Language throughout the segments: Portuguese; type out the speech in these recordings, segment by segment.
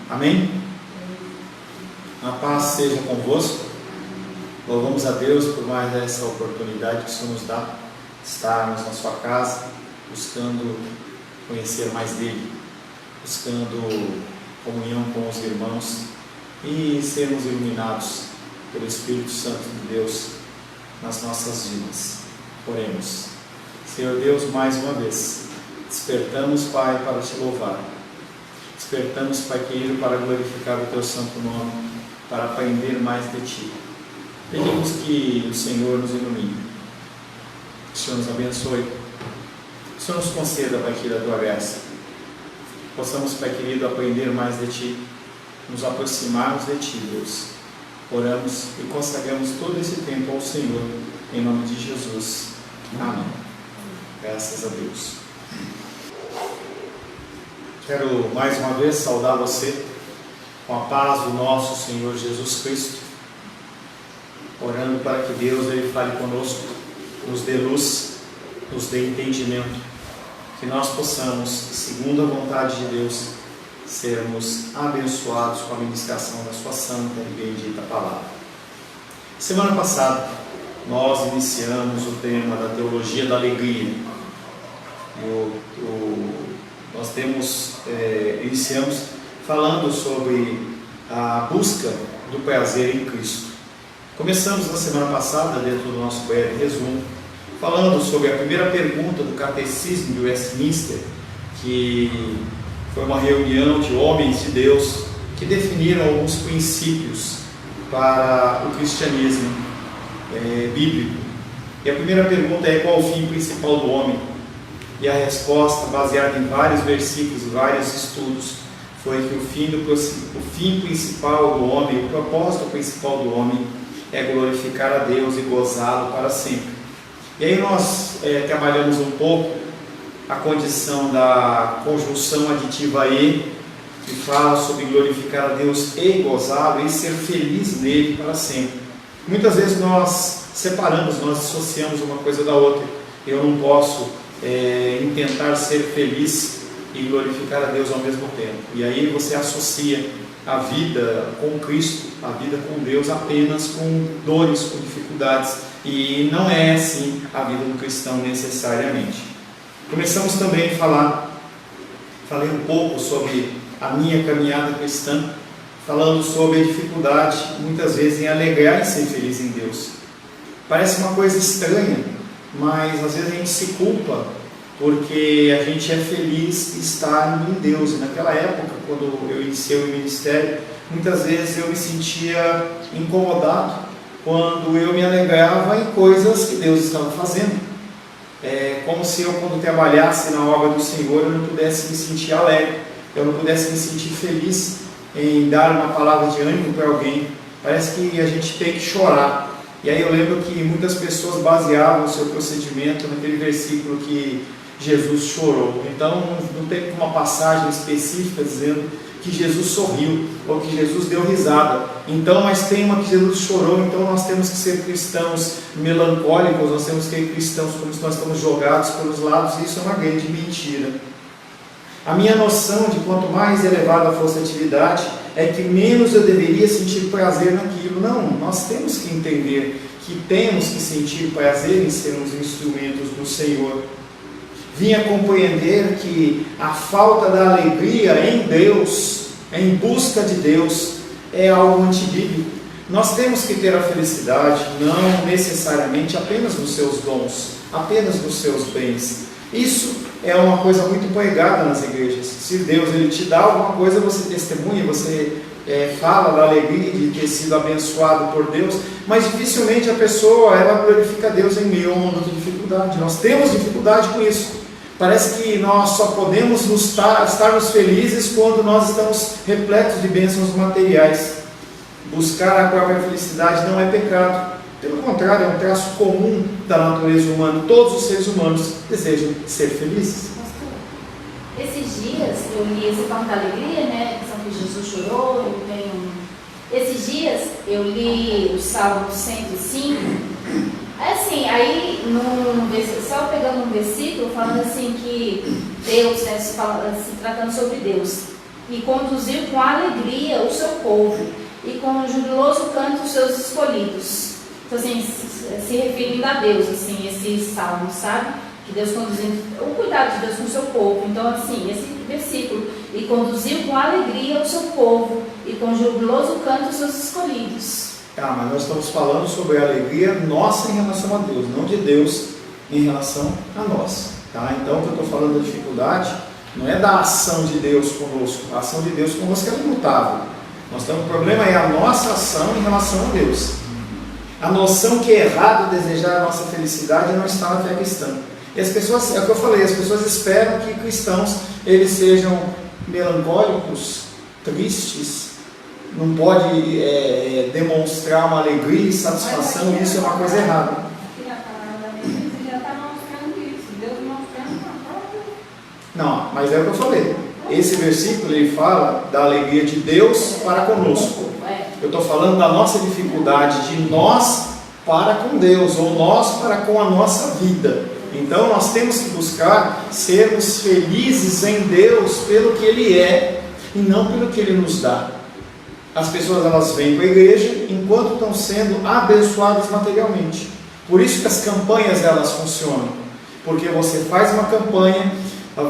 Amém? A paz seja convosco. Louvamos a Deus por mais essa oportunidade que o Senhor nos dá de estarmos na sua casa, buscando conhecer mais dele, buscando comunhão com os irmãos e sermos iluminados pelo Espírito Santo de Deus nas nossas vidas. Oremos. Senhor Deus, mais uma vez, despertamos, Pai, para te louvar. Despertamos, Pai querido, para glorificar o Teu santo nome, para aprender mais de Ti. Pedimos que o Senhor nos ilumine, que o Senhor nos abençoe, que o Senhor nos conceda, Pai querido, a Tua graça. Possamos, Pai querido, aprender mais de Ti, nos aproximarmos de Ti, Deus. Oramos e consagramos todo esse tempo ao Senhor, em nome de Jesus. Amém. Graças a Deus. Quero mais uma vez saudar você com a paz do nosso Senhor Jesus Cristo, orando para que Deus Ele fale conosco, nos dê luz, nos dê entendimento, que nós possamos, segundo a vontade de Deus, sermos abençoados com a ministração da sua santa e bendita palavra. Semana passada nós iniciamos o tema da teologia da alegria. Nós iniciamos falando sobre a busca do prazer em Cristo. Começamos na semana passada, dentro do nosso breve resumo, falando sobre a primeira pergunta do Catecismo de Westminster, que foi uma reunião de homens de Deus que definiram alguns princípios para o cristianismo bíblico. E a primeira pergunta é: qual o fim principal do homem? E a resposta, baseada em vários versículos e vários estudos, foi que o fim principal do homem, o propósito principal do homem, é glorificar a Deus e gozá-lo para sempre. E aí nós trabalhamos um pouco a condição da conjunção aditiva e, que fala sobre glorificar a Deus e gozá-lo e ser feliz nele para sempre. Muitas vezes nós separamos, nós dissociamos uma coisa da outra. Eu não posso intentar ser feliz e glorificar a Deus ao mesmo tempo. E aí você associa a vida com Cristo, a vida com Deus, apenas com dores, com dificuldades. E não é assim a vida do cristão necessariamente. Começamos também falei um pouco sobre a minha caminhada cristã, falando sobre a dificuldade, muitas vezes, em alegrar e ser feliz em Deus. Parece uma coisa estranha, mas às vezes a gente se culpa porque a gente é feliz estar em Deus. E naquela época, quando eu iniciei o ministério, muitas vezes eu me sentia incomodado quando eu me alegrava em coisas que Deus estava fazendo. É como se eu, quando trabalhasse na obra do Senhor, eu não pudesse me sentir alegre, eu não pudesse me sentir feliz em dar uma palavra de ânimo para alguém. Parece que a gente tem que chorar. E aí eu lembro que muitas pessoas baseavam o seu procedimento naquele versículo que Jesus chorou. Então não tem uma passagem específica dizendo que Jesus sorriu ou que Jesus deu risada. Então, mas tem uma que Jesus chorou. Então nós temos que ser cristãos melancólicos, nós temos que ser cristãos como se nós estamos jogados pelos lados. E isso é uma grande mentira. A minha noção de quanto mais elevada fosse a atividade, é que menos eu deveria sentir prazer naquilo. Não, nós temos que entender que temos que sentir prazer em sermos instrumentos do Senhor. Vim a compreender que a falta da alegria em Deus, em busca de Deus, é algo antibíblico. Nós temos que ter a felicidade, não necessariamente apenas nos seus dons, apenas nos seus bens. Isso é uma coisa muito pregada nas igrejas. Se Deus Ele te dá alguma coisa, você testemunha, você fala da alegria de ter sido abençoado por Deus, mas dificilmente a pessoa ela glorifica Deus em meio a um momento de dificuldade. Nós temos dificuldade com isso. Parece que nós só podemos estarmos felizes quando nós estamos repletos de bênçãos materiais. Buscar a própria felicidade não é pecado. Pelo contrário, é um traço comum da natureza humana. Todos os seres humanos desejam ser felizes. Esses dias eu li esse Pão da Alegria, né? Que Jesus chorou. Esses dias eu li o Salmo 105. Assim, aí só pegando um versículo falando assim que Deus, né, se tratando sobre Deus, e conduziu com alegria o seu povo, e com jubiloso canto os seus escolhidos. Então, assim, se referindo a Deus, assim, esse salmo, sabe? Que Deus conduzindo, o cuidado de Deus com o seu povo. Então, assim, esse versículo, e conduziu com alegria o seu povo, e com jubiloso canto os seus escolhidos. Mas nós estamos falando sobre a alegria nossa em relação a Deus, não de Deus em relação a nós. Tá? Então, o que eu estou falando da dificuldade não é da ação de Deus conosco. A ação de Deus conosco é imutável. O problema é a nossa ação em relação a Deus. A noção que é errado desejar a nossa felicidade não está na fé cristã. E as pessoas, é o que eu falei, as pessoas esperam que cristãos eles sejam melancólicos, tristes, não pode demonstrar uma alegria e satisfação, e isso é uma coisa errada. Aqui na palavra dele, você já está mostrando isso, Deus mostrando a própria. Não, mas é o que eu falei. Esse versículo ele fala da alegria de Deus para conosco. Eu estou falando da nossa dificuldade de nós para com Deus, ou nós para com a nossa vida. Então nós temos que buscar sermos felizes em Deus pelo que Ele é e não pelo que Ele nos dá. As pessoas elas vêm para a igreja enquanto estão sendo abençoadas materialmente. Por isso que as campanhas elas funcionam. Porque você faz uma campanha,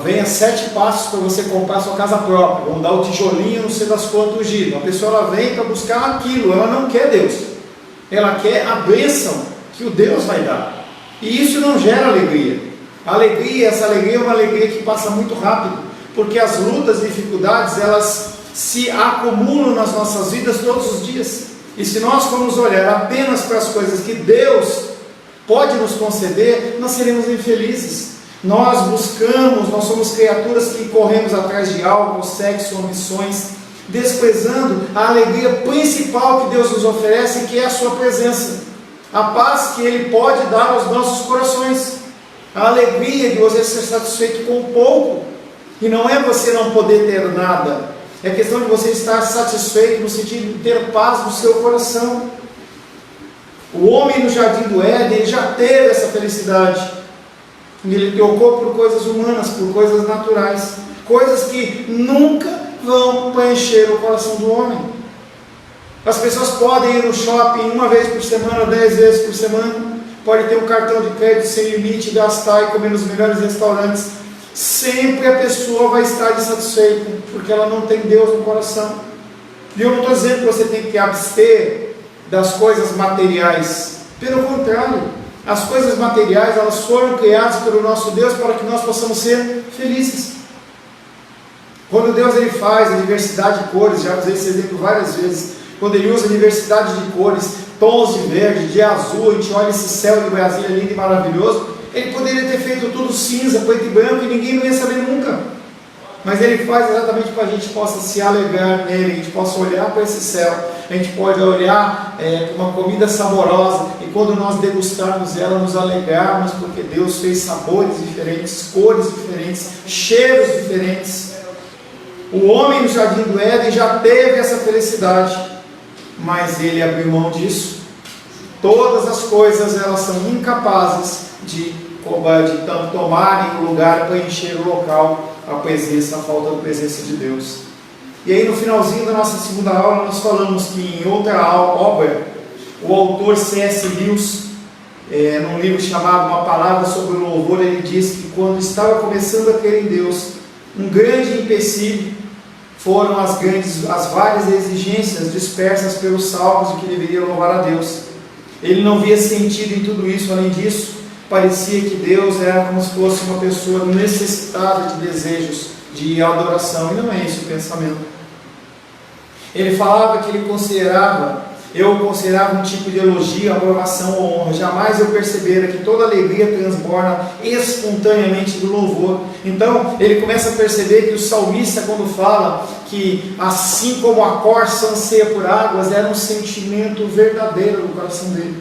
venha 7 passos para você comprar sua casa própria, vão dar o tijolinho, não sei das quantos giros. A pessoa ela vem para buscar aquilo, ela não quer Deus. Ela quer a bênção que o Deus vai dar. E isso não gera alegria. Essa alegria é uma alegria que passa muito rápido, porque as lutas e dificuldades, elas se acumulam nas nossas vidas todos os dias. E se nós formos olhar apenas para as coisas que Deus pode nos conceder, nós seremos infelizes. Nós somos criaturas que corremos atrás de álcool, sexo, ambições, desprezando a alegria principal que Deus nos oferece, que é a sua presença. A paz que Ele pode dar aos nossos corações. A alegria de você ser satisfeito com pouco. E não é você não poder ter nada. É questão de você estar satisfeito no sentido de ter paz no seu coração. O homem no jardim do Éden já teve essa felicidade. Ele trocou por coisas humanas, por coisas naturais. Coisas que nunca vão preencher o coração do homem. As pessoas podem ir no shopping 1 vez por semana, 10 vezes por semana. Pode ter um cartão de crédito sem limite, gastar e comer nos melhores restaurantes. Sempre a pessoa vai estar insatisfeita, porque ela não tem Deus no coração. E eu não estou dizendo que você tem que abster das coisas materiais. Pelo contrário, as coisas materiais elas foram criadas pelo nosso Deus para que nós possamos ser felizes. Quando Deus ele faz a diversidade de cores, já usei esse exemplo várias vezes, quando Ele usa a diversidade de cores, tons de verde, de azul, a gente olha esse céu de Brasília lindo e maravilhoso, Ele poderia ter feito tudo cinza, preto e branco, e ninguém não ia saber nunca. Mas Ele faz exatamente para que a gente possa se alegrar nele, a gente possa olhar para esse céu, a gente pode olhar para uma comida saborosa, e quando nós degustarmos ela, nos alegrarmos, porque Deus fez sabores diferentes, cores diferentes, cheiros diferentes. O homem no jardim do Éden já teve essa felicidade, mas ele abriu mão disso. Todas as coisas elas são incapazes de tomarem o lugar para encher o local, a falta da presença de Deus. E aí no finalzinho da nossa segunda aula nós falamos que em outra obra, o autor C.S. Lewis, num livro chamado Uma Palavra sobre o Louvor, ele diz que quando estava começando a crer em Deus, um grande empecilho foram as várias exigências dispersas pelos salvos de que deveria louvar a Deus. Ele não via sentido em tudo isso. Além disso, parecia que Deus era como se fosse uma pessoa necessitada de desejos, de adoração, e não é esse o pensamento. Ele falava que eu considerava um tipo de elogio, aprovação ou honra. Jamais eu percebera que toda alegria transborda espontaneamente do louvor. Então, ele começa a perceber que o salmista, quando fala que assim como a corça anseia por águas, era um sentimento verdadeiro do coração dele.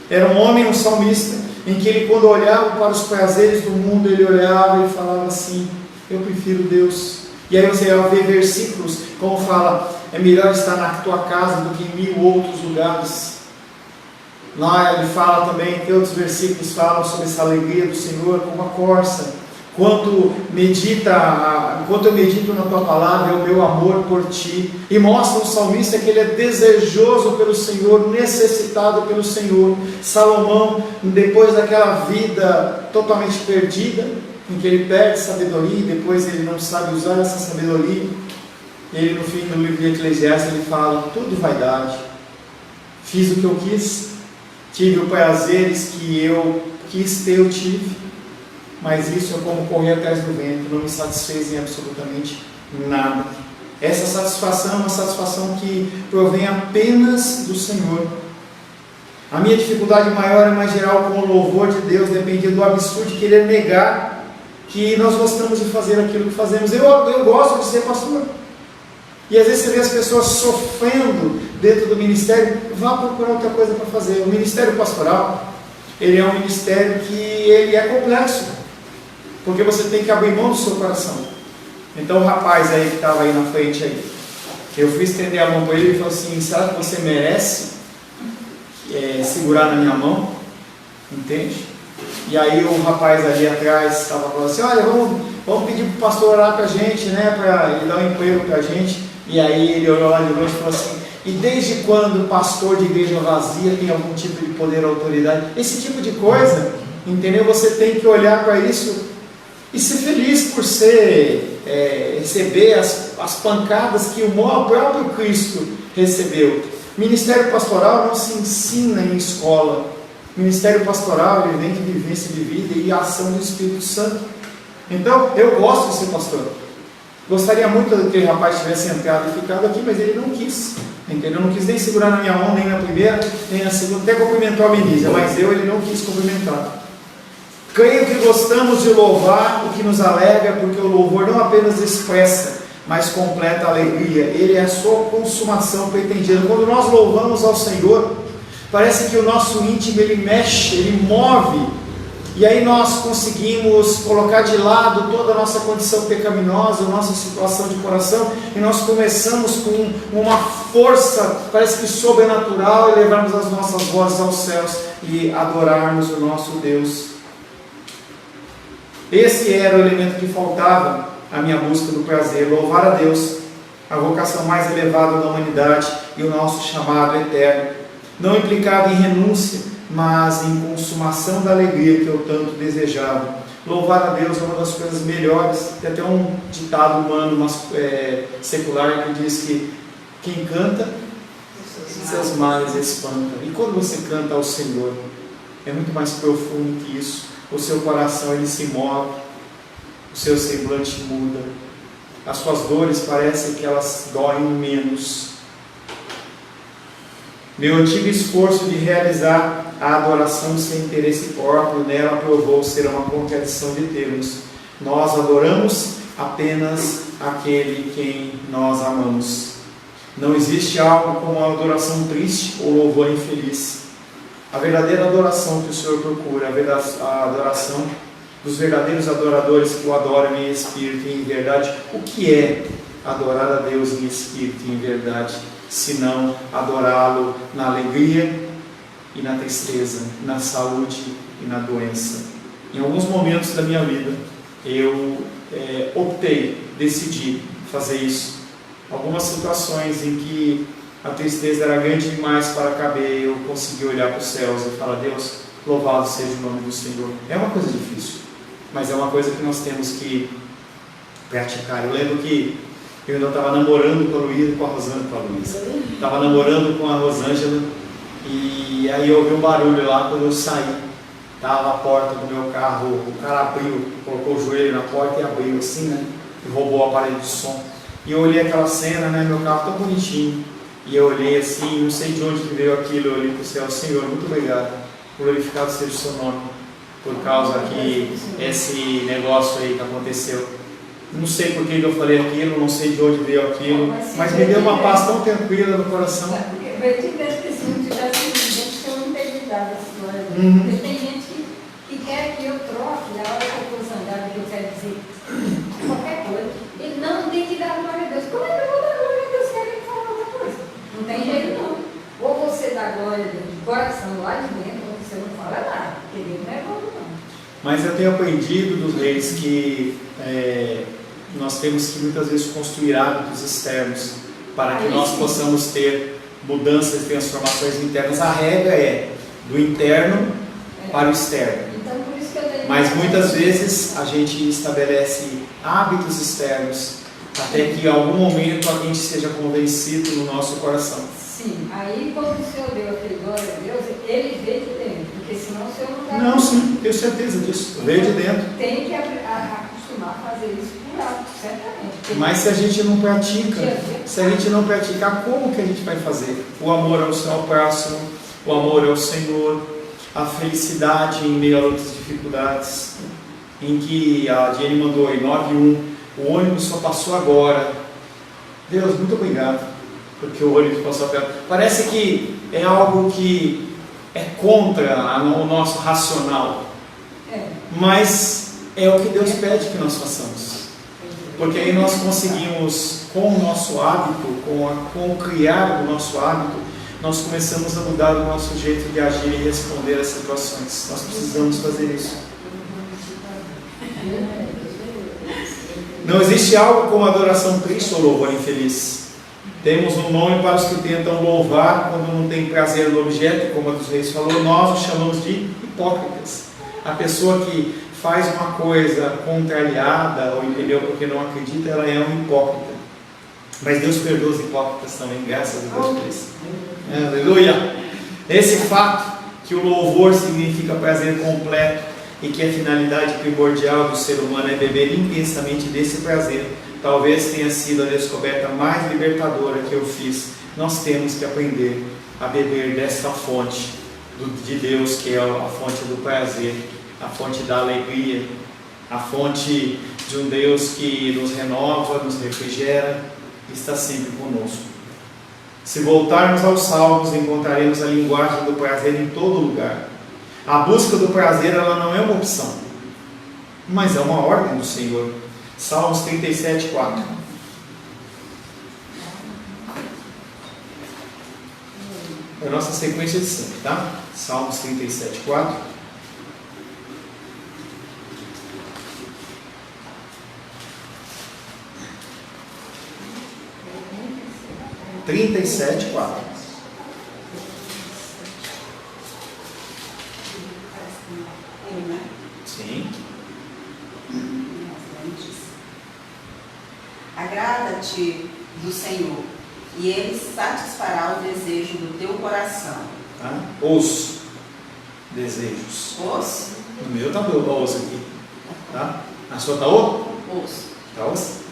Era um homem, um salmista, em que ele, quando olhava para os prazeres do mundo, ele olhava e falava assim: eu prefiro Deus. E aí você vai ver versículos como fala: é melhor estar na tua casa do que em 1000 outros lugares. Lá ele fala também que outros versículos falam sobre essa alegria do Senhor, como a corça, enquanto eu medito na tua palavra, é o meu amor por ti. E mostra o salmista que ele é desejoso pelo Senhor, necessitado pelo Senhor. Salomão, depois daquela vida totalmente perdida, em que ele perde sabedoria e depois ele não sabe usar essa sabedoria, ele no fim do livro de Eclesiastes ele fala: tudo vaidade, fiz o que eu quis, tive os prazeres que eu quis ter, eu tive, mas isso é como correr atrás do vento, não me satisfez em absolutamente nada. Essa satisfação é uma satisfação que provém apenas do Senhor. A minha dificuldade maior, mais geral, com o louvor de Deus, dependia do absurdo de querer negar que nós gostamos de fazer aquilo que fazemos. Eu gosto de ser pastor. E às vezes você vê as pessoas sofrendo dentro do ministério. Vá procurar outra coisa para fazer. O ministério pastoral, ele é um ministério que ele é complexo, porque você tem que abrir mão do seu coração. Então o rapaz aí que estava aí na frente aí, eu fui estender a mão para ele e falei assim: será que você merece segurar na minha mão? Entende? E aí o rapaz ali atrás estava falando assim: olha, vamos pedir para o pastor orar para a gente, né, para ele dar um emprego para a gente. E aí ele olhou lá de longe e falou assim: e desde quando pastor de igreja vazia tem algum tipo de poder ou autoridade? Esse tipo de coisa, entendeu? Você tem que olhar para isso e ser feliz por receber as pancadas que o próprio Cristo recebeu. Ministério pastoral não se ensina em escola. Ministério pastoral, ele vem de vivência de vida e ação do Espírito Santo. Então, eu gosto de ser pastor. Gostaria muito que aquele rapaz tivesse entrado e ficado aqui, mas ele não quis. Entendeu? Não quis nem segurar na minha mão, nem na primeira, nem na segunda. Até cumprimentou a Benícia, mas ele não quis cumprimentar. Creio que gostamos de louvar o que nos alegra, porque o louvor não apenas expressa, mas completa a alegria. Ele é a sua consumação pretendida. Quando nós louvamos ao Senhor, parece que o nosso íntimo ele mexe, ele move, e aí nós conseguimos colocar de lado toda a nossa condição pecaminosa, a nossa situação de coração, e nós começamos com uma força, parece que sobrenatural, e levarmos as nossas vozes aos céus e adorarmos o nosso Deus. Esse era o elemento que faltava à minha busca do prazer: louvar a Deus, a vocação mais elevada da humanidade e o nosso chamado eterno. Não implicava em renúncia, mas em consumação da alegria que eu tanto desejava. Louvar a Deus é uma das coisas melhores. Tem até um ditado humano secular que diz que quem canta, seus males espanta. E quando você canta ao Senhor, é muito mais profundo que isso. O seu coração ele se move, o seu semblante muda, as suas dores parecem que elas doem menos. Meu antigo esforço de realizar a adoração sem interesse próprio nela provou ser uma contradição de termos. Nós adoramos apenas aquele quem nós amamos. Não existe algo como a adoração triste ou louvor infeliz. A verdadeira adoração que o Senhor procura, a adoração dos verdadeiros adoradores que o adoram em espírito e em verdade. O que é adorar a Deus em espírito e em verdade, senão adorá-lo na alegria e na tristeza, na saúde e na doença? Em alguns momentos da minha vida, eu decidi fazer isso. Algumas situações em que a tristeza era grande demais para caber, eu consegui olhar para os céus e falar: Deus, louvado seja o nome do Senhor. É uma coisa difícil, mas é uma coisa que nós temos que praticar. Eu lembro que eu ainda estava namorando com a Luísa, estava namorando com a Rosângela, e aí eu ouvi um barulho lá. Quando eu saí, estava a porta do meu carro, o cara abriu, colocou o joelho na porta e abriu assim, né, e roubou o aparelho de som. E eu olhei aquela cena, né, meu carro tão bonitinho, e eu olhei assim, não sei de onde que veio aquilo. Eu olhei para o céu: Senhor, muito obrigado, glorificado seja o seu nome, por causa que esse negócio aí que aconteceu. Não sei por que eu falei aquilo, não sei de onde veio aquilo, mas me deu uma paz tão tranquila no coração. Eu tivesse que se não tivesse gente que eu não teria dado essa história. Porque tem gente que quer que eu troque a hora que eu estou zangada, que eu quero dizer qualquer coisa. Ele não tem que dar glória a Deus. Como é que eu vou dar glória a Deus? Querem falar outra coisa? Não tem jeito não. Ou você dá glória a Deus de coração lá de dentro, ou você não fala nada. Porque Deus não é bom não. Mas eu tenho aprendido dos reis que nós temos que muitas vezes construir hábitos externos para que nós possamos ter mudanças e transformações internas. A regra é do interno para o externo. Então, por isso que eu tenho. Mas muitas vezes a gente estabelece hábitos externos até que em algum momento a gente seja convencido no nosso coração. Sim, aí quando o Senhor deu aquele glória a Deus, ele veio de dentro, porque senão o Senhor não dá. Não, sim, tenho certeza disso. Veio de dentro. Tem que acostumar a fazer isso por alto, certamente. Mas se a gente não pratica, como que a gente vai fazer? O amor ao próximo, o amor ao Senhor, a felicidade em meio a outras dificuldades, em que a Diane mandou aí, 9:1, o ônibus só passou agora. Deus, muito obrigado, porque o ônibus passou perto. Parece que é algo que é contra o nosso racional, mas é o que Deus pede que nós façamos. Porque aí nós conseguimos, com o nosso hábito, com o criar do nosso hábito, nós começamos a mudar o nosso jeito de agir e responder às situações. Nós precisamos fazer isso. Não existe algo como adoração triste ou louvor infeliz. Temos um nome para os que tentam louvar quando não tem prazer no objeto, como a dos reis falou, nós os chamamos de hipócritas. A pessoa que faz uma coisa contrariada, ou entendeu porque não acredita, ela é um hipócrita. Mas Deus perdoa os hipócritas também, graças a Deus por isso. Aleluia! Esse fato que o louvor significa prazer completo e que a finalidade primordial do ser humano é beber intensamente desse prazer, talvez tenha sido a descoberta mais libertadora que eu fiz. Nós temos que aprender a beber desta fonte de Deus, que é a fonte do prazer, a fonte da alegria, a fonte de um Deus que nos renova, nos refrigera e está sempre conosco. Se voltarmos aos Salmos, encontraremos a linguagem do prazer em todo lugar. A busca do prazer, ela não é uma opção, mas é uma ordem do Senhor. Salmos 37:4. É a nossa sequência de sempre, tá? Salmos 37:4. Sim. Agrada-te do Senhor, e Ele satisfará o desejo do teu coração. Tá? Os desejos. Os? No meu está os aqui. Tá? Na sua está o? Os. Tá os?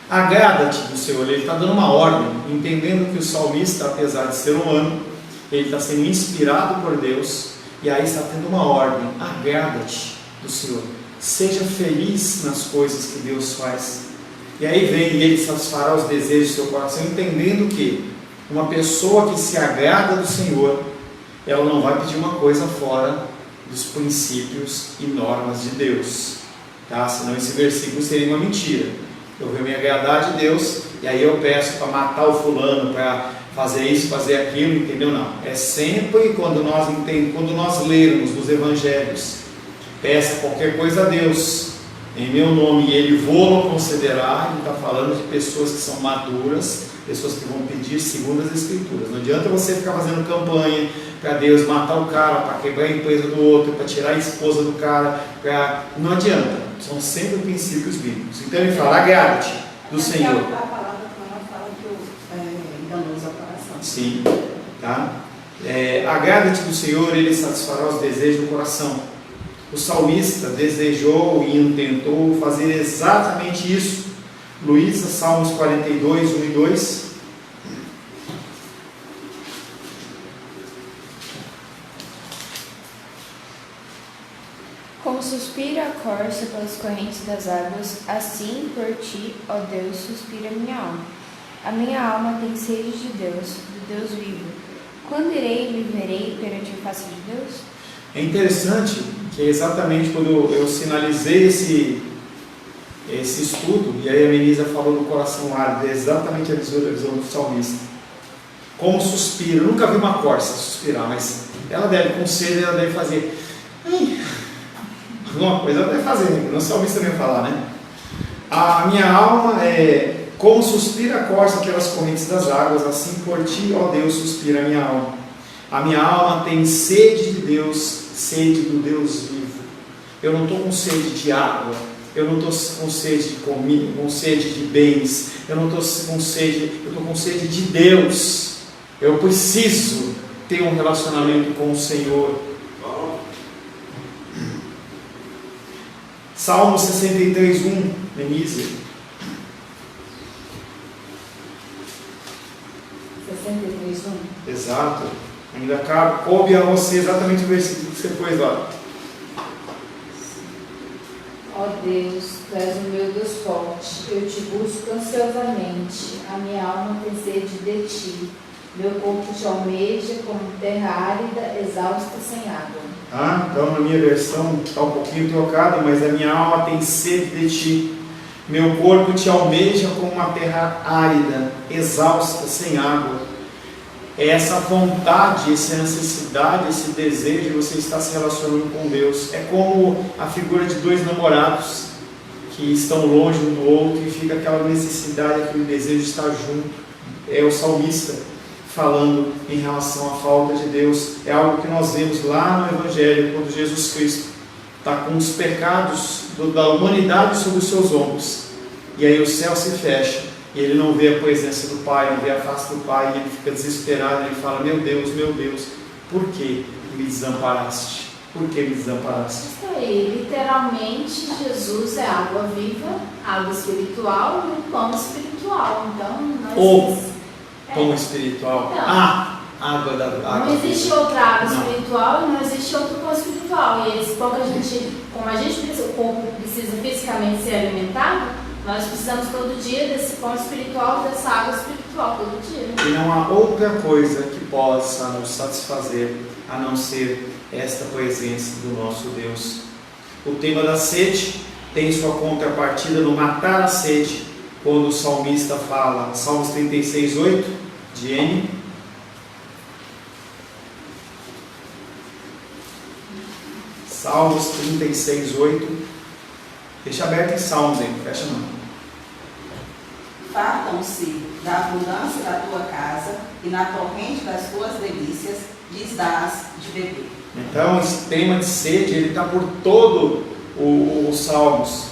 Agrada-te do Senhor. Ele está dando uma ordem, entendendo que o salmista, apesar de ser humano, ele está sendo inspirado por Deus, e aí está tendo uma ordem. Agrada-te do Senhor. Seja feliz nas coisas que Deus faz. E aí vem, e Ele satisfará os desejos do seu coração, entendendo que uma pessoa que se agrada do Senhor, ela não vai pedir uma coisa fora dos princípios e normas de Deus, tá? Senão esse versículo seria uma mentira. Eu vou me agradar de Deus, e aí eu peço para matar o fulano, para fazer isso, fazer aquilo, entendeu? Não, é sempre quando nós lermos nos evangelhos, peça qualquer coisa a Deus em meu nome, e Ele vou concederar. Ele está falando de pessoas que são maduras, pessoas que vão pedir segundo as Escrituras. Não adianta você ficar fazendo campanha para Deus matar o cara, para quebrar a empresa do outro, para tirar a esposa do cara, não adianta. São sempre princípios bíblicos. Então Ele fala, agrade do Senhor. A palavra que ela fala que enganoso é o coração. Sim, tá? Agrada-te do Senhor, Ele satisfará os desejos do coração. O salmista desejou e intentou fazer exatamente isso. Luísa, Salmos 42, 1 e 2. Como suspira a corça pelas correntes das águas, assim por ti, ó Deus, suspira minha alma. A minha alma tem sede de Deus, do Deus vivo. Quando irei e me verei perante a face de Deus? É interessante que é exatamente quando eu sinalizei esse estudo, e aí a Melisa falou do coração árido, é exatamente a visão do salmista. Como suspira, eu nunca vi uma corça suspirar, mas ela deve, com sede, ela deve fazer. Uma coisa até fazer, não só isso também falar, né? A minha alma é como suspira a corça pelas correntes das águas, assim por ti, ó Deus, suspira a minha alma. A minha alma tem sede de Deus, sede do Deus vivo. Eu não estou com sede de água, eu não estou com sede de comida, com sede de bens, eu não estou com sede, eu estou com sede de Deus. Eu preciso ter um relacionamento com o Senhor. Salmo 63:1, Denise. 63:1. Exato. Ainda coube a você exatamente o versículo que você pôs lá. Ó Deus, tu és o meu Deus forte, eu te busco ansiosamente, a minha alma tem sede de ti, meu corpo te almeja como terra árida, exausta sem água. Então na minha versão está um pouquinho trocada, mas a minha alma tem sede de ti, meu corpo te almeja como uma terra árida, exausta sem água. É essa vontade, essa necessidade, esse desejo de você estar se relacionando com Deus. É como a figura de dois namorados que estão longe um do outro e fica aquela necessidade, aquele desejo de estar junto. É o salmista falando em relação à falta de Deus. É algo que nós vemos lá no Evangelho, quando Jesus Cristo está com os pecados da humanidade sobre os seus ombros. E aí o céu se fecha. E ele não vê a presença do Pai, não vê a face do Pai, e ele fica desesperado, ele fala, meu Deus, por que me desamparaste? Por que me desamparaste? Isso aí, literalmente, Jesus é água viva, água espiritual e o pão espiritual. Então, não existe. Pão espiritual. Não. Água da água. Não existe outra água Não. espiritual e não existe outro pão espiritual. E esse pão que como a gente precisa, o corpo precisa fisicamente ser alimentado, nós precisamos todo dia desse pão espiritual, dessa água espiritual, todo dia. E não há outra coisa que possa nos satisfazer a não ser esta presença do nosso Deus. O tema da sede tem sua contrapartida no matar a sede, quando o salmista fala, Salmos 36:8, de N. Salmos 36:8. Deixa aberto em Salmos aí, fecha não. Fartam-se da abundância da tua casa e na torrente das tuas delícias lhes dás de beber. Então esse tema de sede, ele está por todo os Salmos.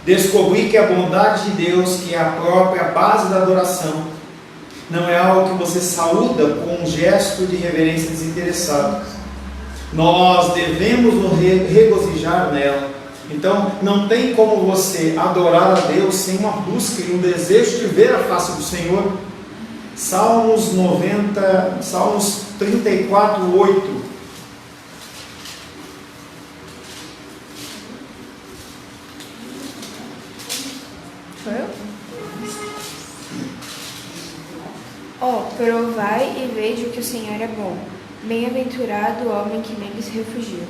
Descobrir que a bondade de Deus, que é a própria base da adoração, não é algo que você saúda com um gesto de reverência desinteressado. Nós devemos nos regozijar nela. Então, não tem como você adorar a Deus sem uma busca e um desejo de ver a face do Senhor. Salmos 34:8. Provai e veja que o Senhor é bom. Bem-aventurado o homem que nele se refugia.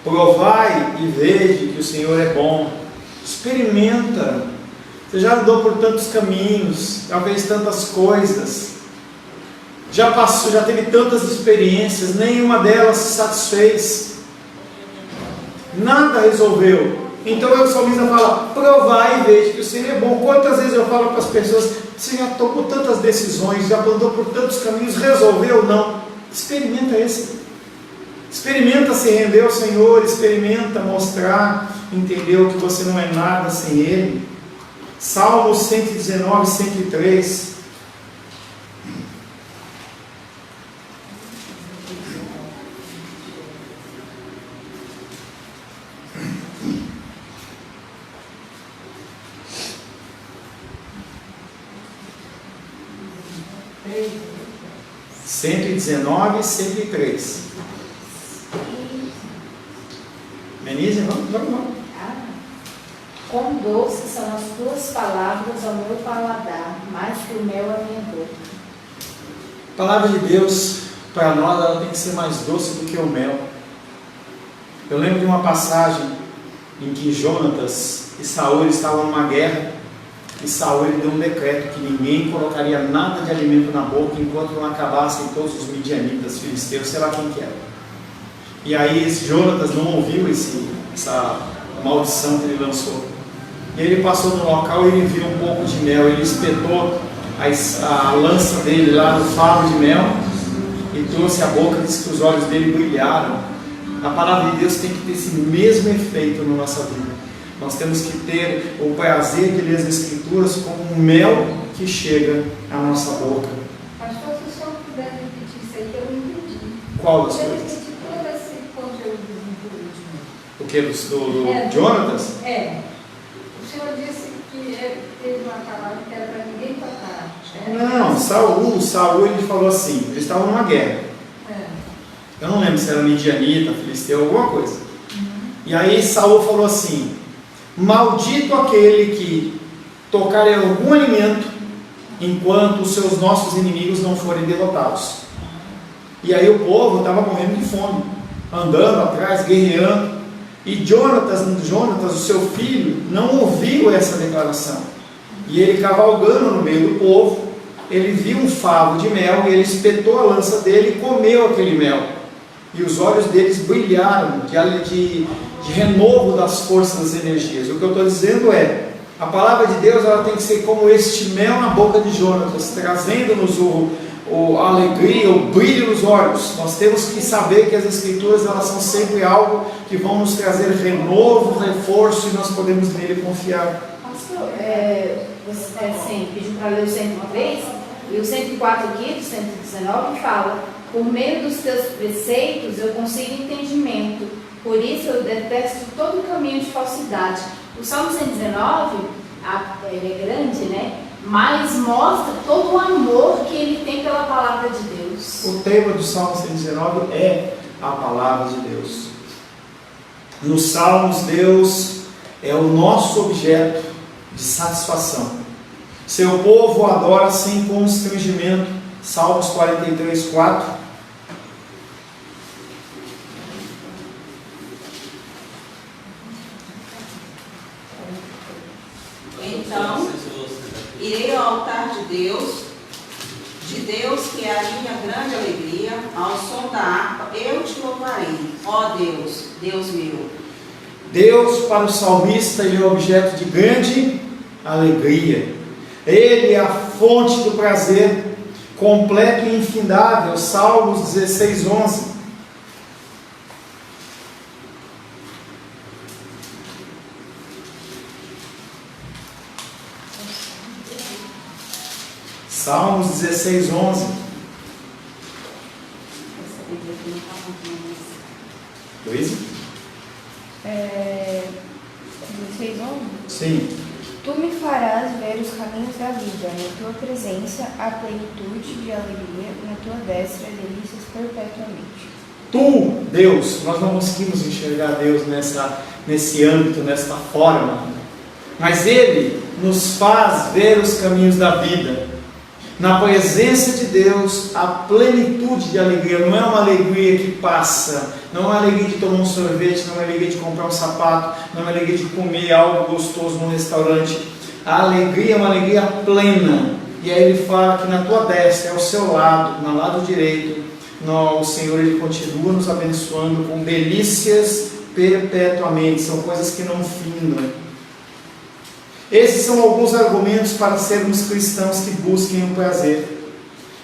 Provai e veja que o Senhor é bom. Experimenta. Você já andou por tantos caminhos, já fez tantas coisas, já passou, já teve tantas experiências, nenhuma delas se satisfez. Nada resolveu. Então o salmista fala, provai e veja que o Senhor é bom. Quantas vezes eu falo para as pessoas, você já tomou tantas decisões, já andou por tantos caminhos, resolveu? Não. Experimenta esse. Experimenta se render ao Senhor, experimenta mostrar, entender que você não é nada sem Ele. Salmos 119, 103. Cento e 103. Denise, vamos. Quão doces são as tuas palavras ao meu paladar, mais que o mel à minha boca. A palavra de Deus, para nós, ela tem que ser mais doce do que o mel. Eu lembro de uma passagem em que Jonatas e Saul estavam numa guerra, e Saul deu um decreto que ninguém colocaria nada de alimento na boca enquanto não acabassem todos os midianitas, filisteus, sei lá quem que era. E aí esse Jonatas não ouviu essa maldição que ele lançou. E ele passou no local e ele viu um pouco de mel, ele espetou a lança dele lá no favo de mel e trouxe a boca, disse que os olhos dele brilharam. A palavra de Deus tem que ter esse mesmo efeito na nossa vida. Nós temos que ter o prazer de ler as Escrituras como um mel que chega à nossa boca. Pastor, se o senhor puder repetir isso aí, eu não entendi. Qual das Eu coisas? repetir todo esse conteúdo por último. O que? Do Jonatas? É. O senhor disse que teve uma palavra que era para ninguém tocar. Não, Saul ele falou assim, eles estavam numa guerra. Eu não lembro se era midianita, filisteu, alguma coisa. E aí Saul falou assim: maldito aquele que tocar em algum alimento enquanto os seus nossos inimigos não forem derrotados. E aí o povo estava morrendo de fome, andando atrás, guerreando. E Jonatas, o seu filho, não ouviu essa declaração. E ele, cavalgando no meio do povo, ele viu um favo de mel e ele espetou a lança dele e comeu aquele mel. E os olhos deles brilharam de renovo das forças, das energias. O que eu estou dizendo é, a palavra de Deus ela tem que ser como este mel na boca de Jonatas, trazendo-nos a alegria, o brilho nos olhos. Nós temos que saber que as Escrituras elas são sempre algo que vão nos trazer renovo, reforço, e nós podemos nele confiar. Pastor, você pediu para ler o 103 e o 104 aqui, do 119, fala: por meio dos teus preceitos eu consigo entendimento, por isso eu detesto todo caminho de falsidade. O Salmo 119, ele é grande, né? Mas mostra todo o amor que ele tem pela palavra de Deus. O tema do Salmo 119 é a palavra de Deus. Nos Salmos, Deus é o nosso objeto de satisfação. Seu povo adora sem constrangimento. Salmos 43, 4. Então, irei ao altar de Deus que é a minha grande alegria, ao som da harpa eu te louvarei, ó Deus, Deus meu. Deus, para o salmista, ele é objeto de grande alegria. Ele é a fonte do prazer, completo e infindável. Salmos 16, 11. Salmos 16, 11. Luiz? 16, 11? Sim. Tu me farás ver os caminhos da vida, na tua presença há plenitude de alegria, na tua destra delícias perpetuamente. Tu, Deus, nós não conseguimos enxergar Deus nesse âmbito, nesta forma, mas Ele nos faz ver os caminhos da vida. Na presença de Deus, a plenitude de alegria. Não é uma alegria que passa, não é uma alegria de tomar um sorvete, não é uma alegria de comprar um sapato, não é uma alegria de comer algo gostoso num restaurante. A alegria é uma alegria plena. E aí ele fala que na tua destra, ao seu lado, no lado direito, o Senhor ele continua nos abençoando com delícias perpetuamente. São coisas que não findam. Esses são alguns argumentos para sermos cristãos que busquem o prazer.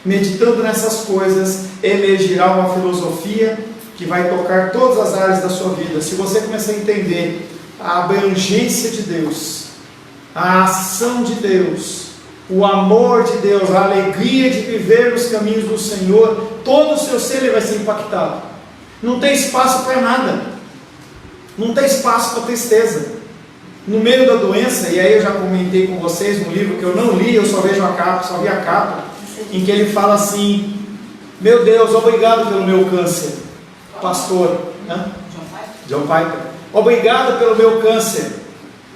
Meditando nessas coisas, emergirá uma filosofia que vai tocar todas as áreas da sua vida. Se você começar a entender a abrangência de Deus, a ação de Deus, o amor de Deus, a alegria de viver nos caminhos do Senhor, todo o seu ser vai ser impactado. Não tem espaço para nada. Não tem espaço para tristeza. No meio da doença, e aí eu já comentei com vocês no livro que eu não li, eu só vejo a capa, só vi a capa, em que ele fala assim: meu Deus, obrigado pelo meu câncer, pastor John Piper, obrigado pelo meu câncer.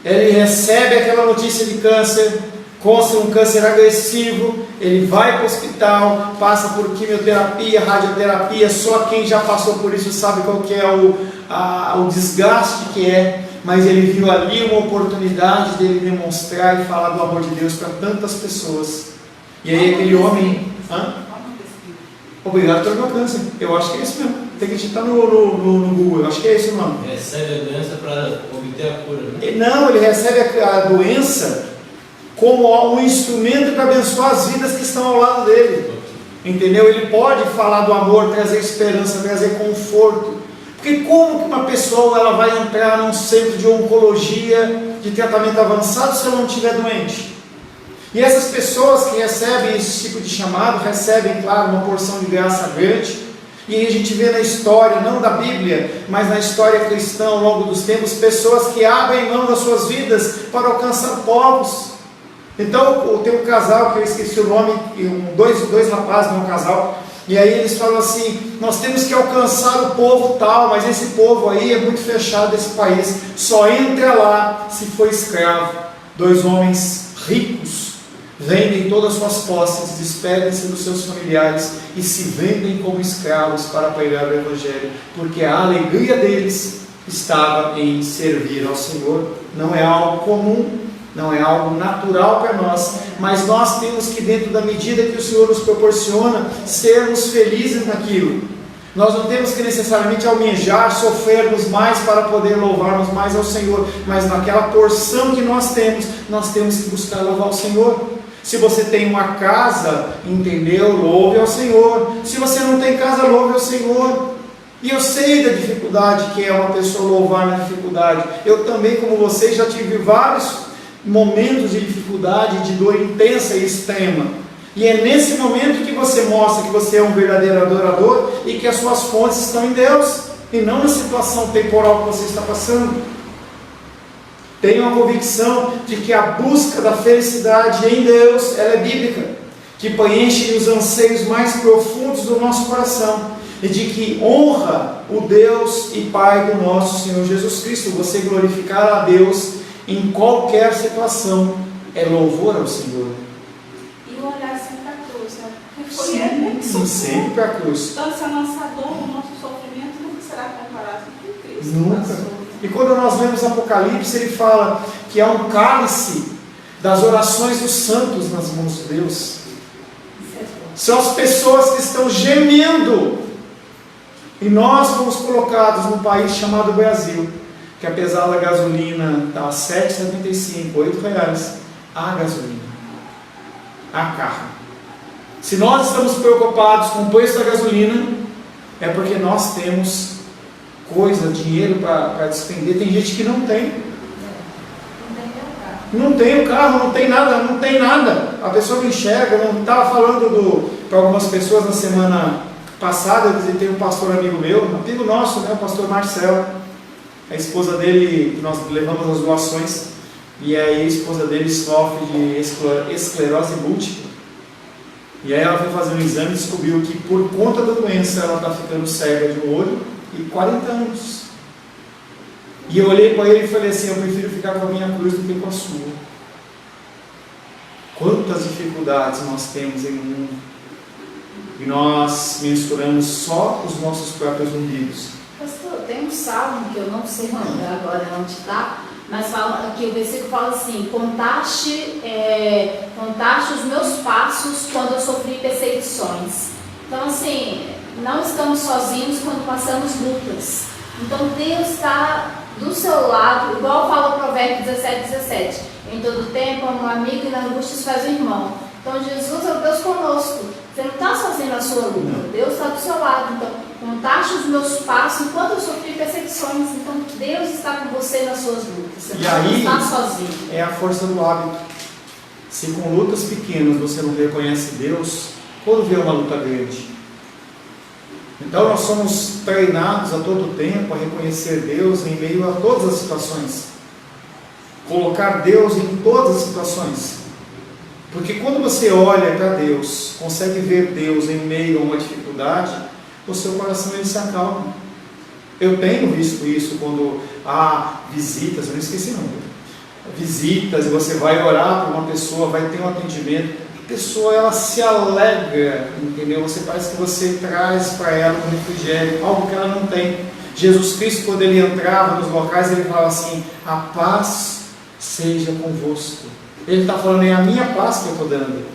Ele recebe aquela notícia de câncer, consta um câncer agressivo, ele vai para o hospital, passa por quimioterapia, radioterapia. Só quem já passou por isso sabe qual que é o desgaste que é. Mas ele viu ali uma oportunidade dele demonstrar e falar do amor de Deus para tantas pessoas. E aí aquele homem, obrigado pelo meu câncer. Eu acho que é isso mesmo. Tem que digitar no Google, eu acho que é esse o nome. Recebe a doença para obter a cura, né? Não, ele recebe a doença como um instrumento para abençoar as vidas que estão ao lado dele. Entendeu? Ele pode falar do amor, trazer esperança, trazer conforto. Porque como que uma pessoa ela vai entrar num centro de oncologia, de tratamento avançado, se ela não estiver doente? E essas pessoas que recebem esse tipo de chamado, recebem, claro, uma porção de graça grande. E aí a gente vê na história, não da Bíblia, mas na história cristã ao longo dos tempos, pessoas que abrem mão das suas vidas para alcançar povos. Então tem um casal, que eu esqueci o nome, dois rapazes, um casal, e aí eles falam assim: nós temos que alcançar o povo tal, mas esse povo aí é muito fechado, esse país, só entra lá se for escravo. Dois homens ricos vendem todas as suas posses, despedem-se dos seus familiares e se vendem como escravos para pregar o Evangelho, porque a alegria deles estava em servir ao Senhor. Não é algo comum, não é algo natural para nós, mas nós temos que, dentro da medida que o Senhor nos proporciona, sermos felizes naquilo. Nós não temos que necessariamente almejar, sofrermos mais para poder louvarmos mais ao Senhor, mas naquela porção que nós temos que buscar louvar ao Senhor. Se você tem uma casa, entendeu? Louve ao Senhor. Se você não tem casa, louve ao Senhor. E eu sei da dificuldade que é uma pessoa louvar na dificuldade. Eu também, como vocês, já tive vários momentos de dificuldade, de dor intensa e extrema. E é nesse momento que você mostra que você é um verdadeiro adorador e que as suas fontes estão em Deus, e não na situação temporal que você está passando. Tenho a convicção de que a busca da felicidade em Deus, ela é bíblica, que preenche os anseios mais profundos do nosso coração, e de que honra o Deus e Pai do nosso Senhor Jesus Cristo. Você glorificar a Deus em qualquer situação é louvor ao Senhor. E o olhar sempre a cruz, né? Porque foi Ele que Sim, sempre para a cruz. Então, se a nossa dor, o nosso sofrimento nunca será comparado com Cristo. Nunca. E quando nós lemos Apocalipse, ele fala que há um cálice das orações dos santos nas mãos de Deus. São as pessoas que estão gemendo. E nós fomos colocados num país chamado Brasil, que apesar da gasolina estar a R$ 7,75, R$ 8, há gasolina, há carro. Se nós estamos preocupados com o preço da gasolina, é porque nós temos coisa, dinheiro para despender. Tem gente que não tem. Não tem o carro, não tem nada. A pessoa não enxerga. Não estava falando para algumas pessoas na semana passada. Eu visitei um pastor amigo meu, amigo nosso, né, o pastor Marcelo. A esposa dele, nós levamos as doações, e aí a esposa dele sofre de esclerose múltipla. E aí ela foi fazer um exame e descobriu que por conta da doença ela está ficando cega de um olho, e 40 anos. E eu olhei para ele e falei assim: eu prefiro ficar com a minha cruz do que com a sua. Quantas dificuldades nós temos em um mundo, e nós mensuramos só os nossos próprios umbigos. Pastor, tem um salmo que eu não sei mandar agora onde está, mas fala, aqui o versículo fala assim: contaste os meus passos quando eu sofri perseguições. Então assim, não estamos sozinhos quando passamos lutas. Então Deus está do seu lado, igual fala o Provérbios 17:17. Em todo tempo, um amigo, e na angústia se faz um irmão. Então Jesus é o Deus conosco. Você não está sozinho na sua luta. Não. Deus está do seu lado. Então, contaste os meus passos enquanto eu sofri perseguições. Então Deus está com você nas suas lutas. Você não está sozinho. É a força do hábito. Se com lutas pequenas você não reconhece Deus, quando vê uma luta grande? Então nós somos treinados a todo tempo a reconhecer Deus em meio a todas as situações. Colocar Deus em todas as situações. Porque quando você olha para Deus, consegue ver Deus em meio a uma dificuldade, o seu coração ele se acalma. Eu tenho visto isso quando há visitas, eu não esqueci não. Visitas, e você vai orar para uma pessoa, vai ter um atendimento. A pessoa ela se alegra, entendeu? Você parece que você traz para ela um refrigério, algo que ela não tem. Jesus Cristo, quando ele entrava nos locais, ele falava assim: a paz seja convosco. Ele está falando, é a minha paz que eu estou dando.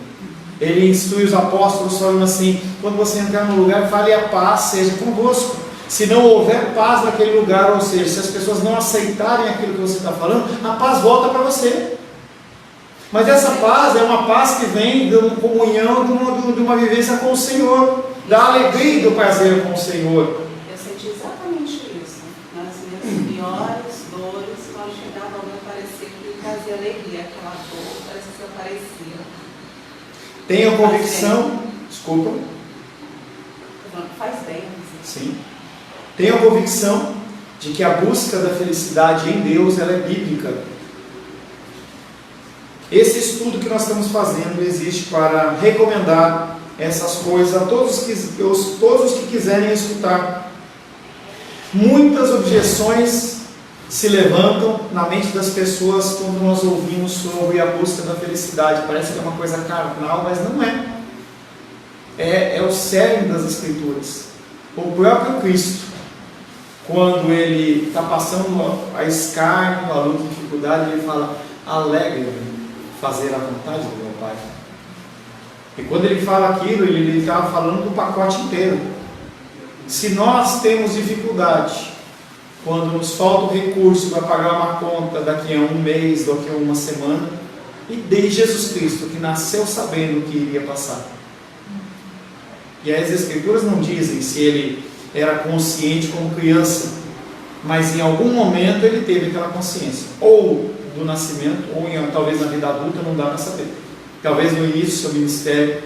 Ele instrui os apóstolos falando assim: quando você entrar no lugar, fale a paz seja convosco. Se não houver paz naquele lugar, ou seja, se as pessoas não aceitarem aquilo que você está falando, a paz volta para você. Mas essa paz é uma paz que vem de uma comunhão, de uma vivência com o Senhor, da alegria e do prazer com o Senhor. Eu senti exatamente isso. Nas minhas piores dores, quando chegava alguém, parecia que trazia alegria, aquela dor, parecia que aparecia. Tenha convicção, desculpa. Faz bem. Sim. Tenha convicção de que a busca da felicidade em Deus, ela é bíblica. Esse estudo que nós estamos fazendo existe para recomendar essas coisas a todos os que quiserem escutar. Muitas objeções se levantam na mente das pessoas quando nós ouvimos sobre a busca da felicidade. Parece que é uma coisa carnal, mas não é. É o cerne das Escrituras. O próprio Cristo, quando ele está passando a escárnio, a luta, a dificuldade, ele fala: alegra-me fazer a vontade do meu Pai. E quando ele fala aquilo, ele estava falando do pacote inteiro. Se nós temos dificuldade, quando nos falta o recurso para pagar uma conta daqui a um mês, daqui a uma semana, e de Jesus Cristo, que nasceu sabendo o que iria passar. E as Escrituras não dizem se ele era consciente como criança, mas em algum momento ele teve aquela consciência, ou do nascimento, ou talvez na vida adulta, não dá para saber. Talvez no início do seu ministério,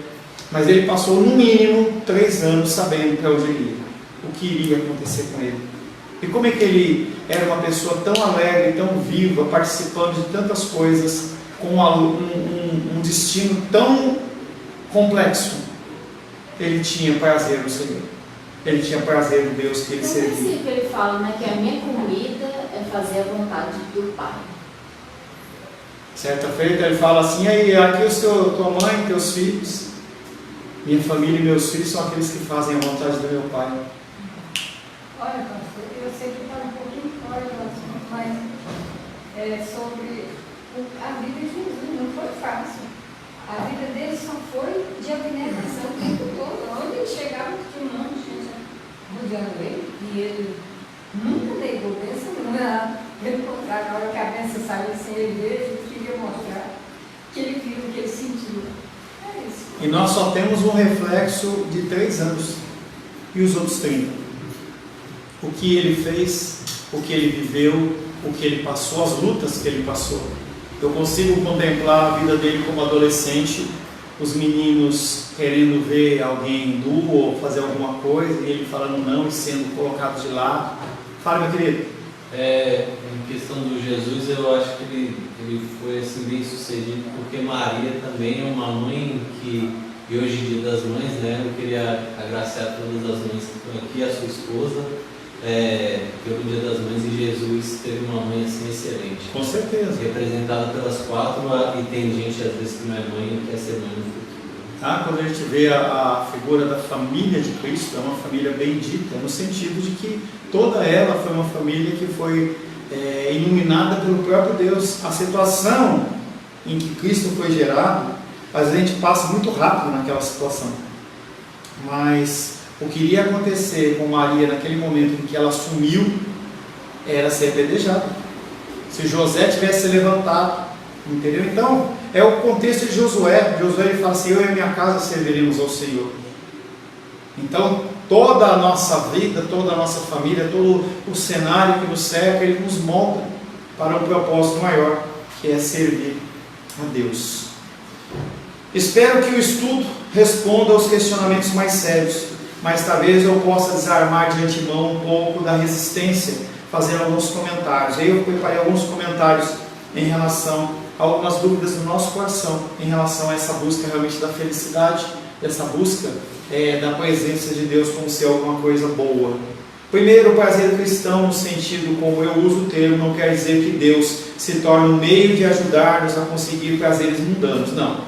mas ele passou no mínimo 3 anos sabendo para onde ele ia, o que iria acontecer com ele. E como é que ele era uma pessoa tão alegre, tão viva, participando de tantas coisas, com um destino tão complexo? Ele tinha prazer no Senhor. Ele tinha prazer no Deus que ele servia. No princípio ele fala, né, que a minha comida é fazer a vontade do Pai. Certa feita ele fala assim: aí, aqui tua mãe, teus filhos, minha família e meus filhos são aqueles que fazem a vontade do meu Pai. Olha, pastor, eu sei que está um pouquinho fora do assunto, mas sobre a vida de Jesus não foi fácil. A vida dele só foi de abnegação o tempo todo. Onde ele chegava, tinha um monte de gente rodeando ele, e ele nunca negou bênção, pelo contrário, na hora que a bênção saiu sem ele ver, ele queria mostrar que ele viu, que ele sentiu. É isso. E nós só temos um reflexo de 3 anos. E os outros 30? O que ele fez, o que ele viveu, o que ele passou, as lutas que ele passou. Eu consigo contemplar a vida dele como adolescente, os meninos querendo ver alguém nu ou fazer alguma coisa, e ele falando não e sendo colocado de lado. Fala, meu querido. Em questão do Jesus, eu acho que ele foi assim, bem sucedido, porque Maria também é uma mãe que, e hoje é Dia das Mães, né? Eu queria agraciar todas as mães que estão aqui, a sua esposa, pelo Dia das Mães, e Jesus teve uma mãe assim excelente. Com certeza. Representada pelas 4, e tem gente às vezes que não é mãe e quer ser mãe no futuro. Quando a gente vê a figura da família de Cristo, é uma família bendita, no sentido de que toda ela foi uma família que foi iluminada pelo próprio Deus. A situação em que Cristo foi gerado, às vezes a gente passa muito rápido naquela situação, mas o que iria acontecer com Maria naquele momento em que ela sumiu era ser apedrejada. Se José tivesse se levantado, entendeu? Então, é o contexto de Josué. Josué ele fala assim: eu e a minha casa serviremos ao Senhor. Então, toda a nossa vida, toda a nossa família, todo o cenário que nos cerca, ele nos molda para um propósito maior, que é servir a Deus. Espero que o estudo responda aos questionamentos mais sérios, mas talvez eu possa desarmar de antemão um pouco da resistência, fazendo alguns comentários. Eu preparei alguns comentários em relação a algumas dúvidas no nosso coração, em relação a essa busca realmente da felicidade, dessa busca da presença de Deus como ser alguma coisa boa. Primeiro, o prazer cristão, no sentido como eu uso o termo, não quer dizer que Deus se torna um meio de ajudar-nos a conseguir prazeres mundanos, não.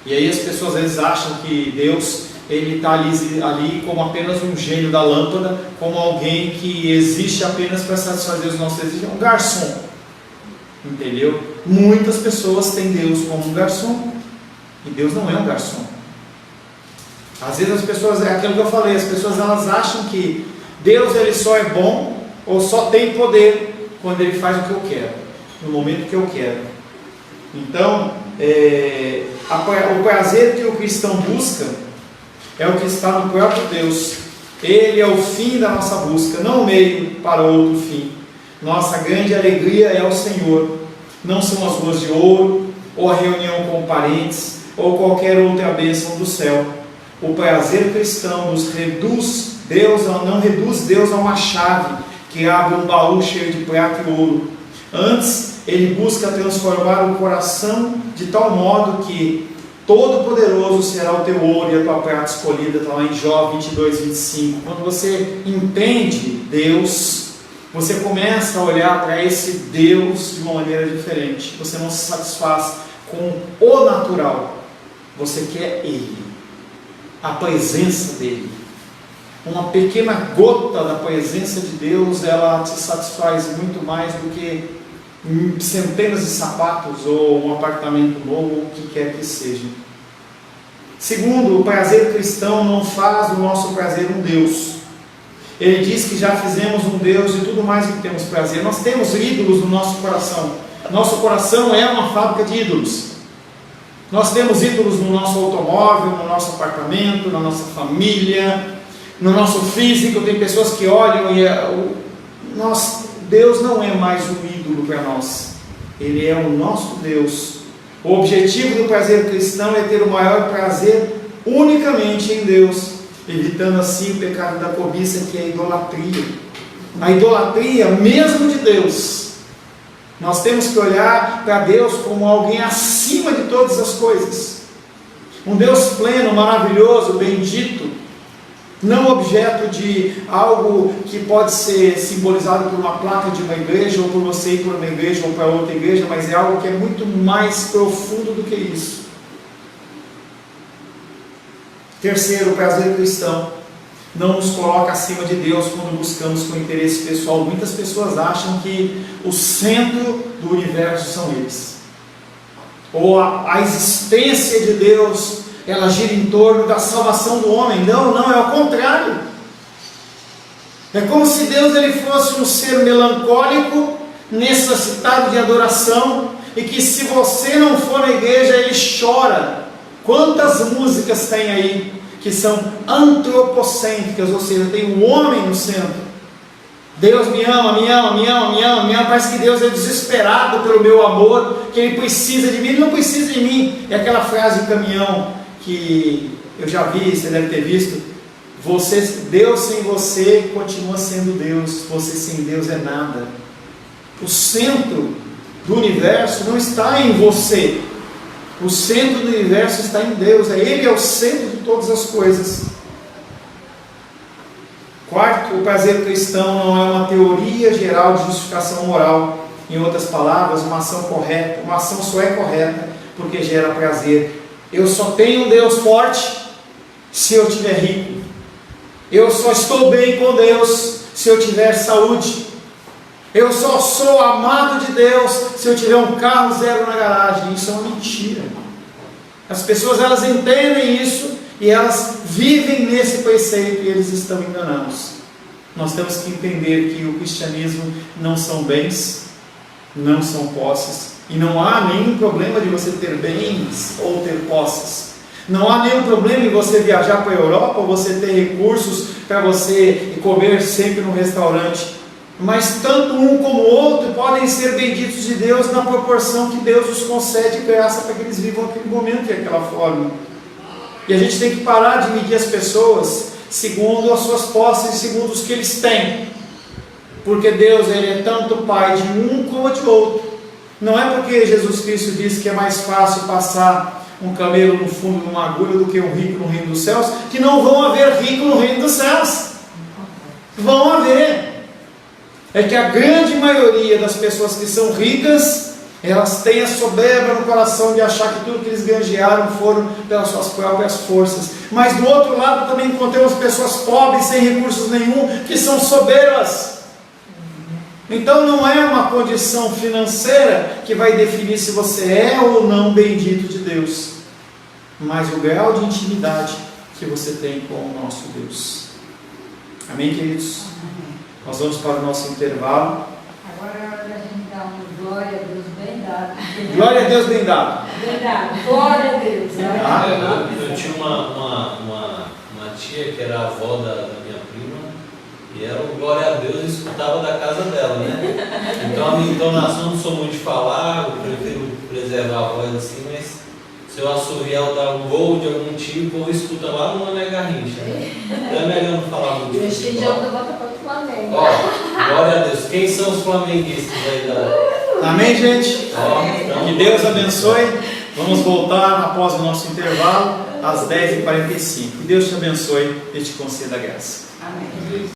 E aí as pessoas às vezes acham que Deus ele está ali como apenas um gênio da lâmpada, como alguém que existe apenas para satisfazer os nossos desejos, um garçom, entendeu? Muitas pessoas têm Deus como um garçom, e Deus não é um garçom. Às vezes as pessoas, é aquilo que eu falei, as pessoas elas acham que Deus ele só é bom ou só tem poder quando ele faz o que eu quero, no momento que eu quero. Então, o prazer que o cristão busca é o que está no próprio Deus. Ele é o fim da nossa busca, não o meio para outro fim. Nossa grande alegria é o Senhor. Não são as ruas de ouro, ou a reunião com parentes, ou qualquer outra bênção do céu. O prazer cristão não reduz Deus a uma chave que abre um baú cheio de prata e ouro. Antes, ele busca transformar o coração de tal modo que Todo-Poderoso será o teu ouro e a tua prata escolhida. Está lá em Jó 22, 25. Quando você entende Deus, você começa a olhar para esse Deus de uma maneira diferente. Você não se satisfaz com o natural. Você quer Ele, a presença dEle. Uma pequena gota da presença de Deus, ela te satisfaz muito mais do que centenas de sapatos ou um apartamento novo, ou o que quer que seja. Segundo, o prazer cristão não faz do nosso prazer um Deus. Ele diz que já fizemos um Deus de tudo mais que temos prazer. Nós temos ídolos no nosso coração. Nosso coração é uma fábrica de ídolos. Nós temos ídolos no nosso automóvel, no nosso apartamento, na nossa família, no nosso físico. Tem pessoas que olham e Deus não é mais um ídolo para nós. Ele é o nosso Deus. O objetivo do prazer cristão é ter o maior prazer unicamente em Deus, evitando assim o pecado da cobiça, que é a idolatria. A idolatria mesmo de Deus. Nós temos que olhar para Deus como alguém acima de todas as coisas. Um Deus pleno, maravilhoso, bendito. Não objeto de algo que pode ser simbolizado por uma placa de uma igreja, ou por você ir para uma igreja ou para outra igreja, mas é algo que é muito mais profundo do que isso. Terceiro, o prazer cristão não nos coloca acima de Deus quando buscamos com interesse pessoal. Muitas pessoas acham que o centro do universo são eles, ou a existência de Deus, ela gira em torno da salvação do homem. Não, é o contrário. É como se Deus ele fosse um ser melancólico, necessitado de adoração, e que se você não for na igreja, ele chora. Quantas músicas tem aí que são antropocêntricas, ou seja, tem um homem no centro. Deus me ama, me ama, me ama, me ama, me ama. Parece que Deus é desesperado pelo meu amor, que Ele precisa de mim. Ele não precisa de mim. É aquela frase de caminhão que eu já vi, você deve ter visto. Deus sem você continua sendo Deus. Você sem Deus é nada. O centro do universo não está em você. O centro do universo está em Deus. Ele é o centro de todas as coisas. Quarto, o prazer cristão não é uma teoria geral de justificação moral. Em outras palavras, uma ação correta. Uma ação só é correta porque gera prazer. Eu só tenho um Deus forte se eu tiver rico. Eu só estou bem com Deus se eu tiver saúde. Eu só sou amado de Deus se eu tiver um carro zero na garagem. Isso é uma mentira. As pessoas elas entendem isso e elas vivem nesse preceito e eles estão enganados. Nós temos que entender que o cristianismo não são bens, não são posses, e não há nenhum problema de você ter bens ou ter posses. Não há nenhum problema em você viajar para a Europa ou você ter recursos para você comer sempre no restaurante. Mas tanto um como o outro podem ser benditos de Deus na proporção que Deus os concede graça para que eles vivam aquele momento e aquela forma. E a gente tem que parar de medir as pessoas segundo as suas posses e segundo os que eles têm. Porque Deus ele é tanto Pai de um como de outro. Não é porque Jesus Cristo disse que é mais fácil passar um camelo no fundo de uma agulha do que um rico no reino dos céus, que não vão haver rico no reino dos céus. Vão haver. É que a grande maioria das pessoas que são ricas, elas têm a soberba no coração de achar que tudo que eles granjearam foram pelas suas próprias forças. Mas do outro lado também encontramos pessoas pobres, sem recursos nenhum, que são soberbas. Então não é uma condição financeira que vai definir se você é ou não bendito de Deus, mas o grau de intimidade que você tem com o nosso Deus. Amém, queridos? Nós vamos para o nosso intervalo. Agora é hora da gente dar um glória a Deus bem dado. Glória a Deus, bem dado. Bem dado. Glória a Deus. Eu tinha uma tia que era avó da minha prima, e era o glória a Deus, eu escutava da casa dela, né? Então a minha entonação, não sou muito de falar, eu prefiro preservar a voz assim, mas se eu assoviar ou dar um gol de algum tipo, o povo escuta lá no Mané Garrincha, né? Então é melhor não falar muito E de hoje tem futebol. jogo da volta para o Flamengo. Ó, glória a Deus. Quem são os flamenguistas aí da... Amém, gente? Ó, então, Que Deus abençoe. Vamos voltar após o nosso intervalo, às 10h45. Que Deus te abençoe e te conceda graça. Amém.